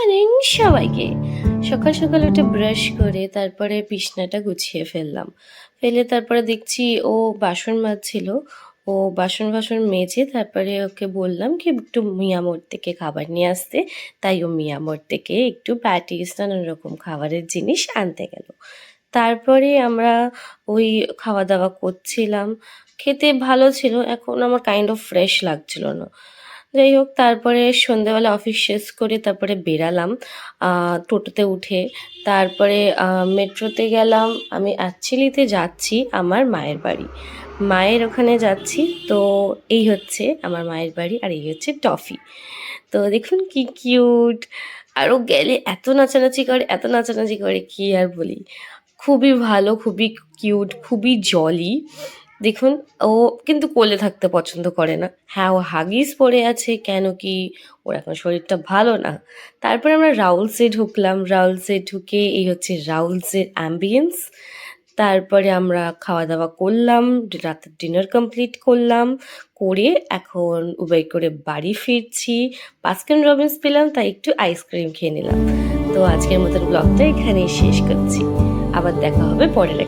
Morning সবাইকে। সকাল সকাল উঠে ব্রাশ করে তারপরে বিছনাটা গুছিয়ে ফেলে তারপরে দেখছি ও বাসন মাজছিল। ও বাসন মেজে তারপরে ওকে বললাম কি একটু মিয়ামোর থেকে খাবার নিয়ে আসতে। তাই ও মিয়ামোর থেকে একটু প্যাটিস নানান রকম খাবারের জিনিস আনতে গেল। তারপরে আমরা ওই খাওয়া দাওয়া করছিলাম। খেতে ভালো ছিল, এখন আমার কাইন্ড অফ ফ্রেশ লাগছিল না। যাই হোক, তারপরে সন্ধ্যেবেলা অফিস শেষ করে তারপরে বেরালাম টোটোতে উঠে। তারপরে মেট্রোতে গেলাম। আমি অ্যাকচুয়ালিতে যাচ্ছি আমার মায়ের বাড়ি। মায়ের ওখানে যাচ্ছি। তো এই হচ্ছে আমার মায়ের বাড়ি আর এই হচ্ছে টফি। তো দেখুন কি কিউট। আরও গেলে এত নাচানাচি করে কি আর বলি। খুবই ভালো, খুবই কিউট, খুবই জলি। দেখুন, ও কিন্তু কোলে থাকতে পছন্দ করে না। হ্যাঁ, ও হাগিস পরে আছে, কেন কি ওর এখন শরীরটা ভালো না। তারপরে আমরা রাউলসে ঢুকলাম। রাউলসে ঢুকে এই হচ্ছে রাউলসের অ্যাম্বিয়েন্স। তারপরে আমরা খাওয়া দাওয়া করলাম, রাতের ডিনার কমপ্লিট করলাম। করে এখন উবের করে বাড়ি ফিরছি। বাস্কিন রবিন্স পেলাম, তাই একটু আইসক্রিম খেয়ে নিলাম। তো আজকের মতন ব্লগটা এখানেই শেষ করছি। আবার দেখা হবে পরের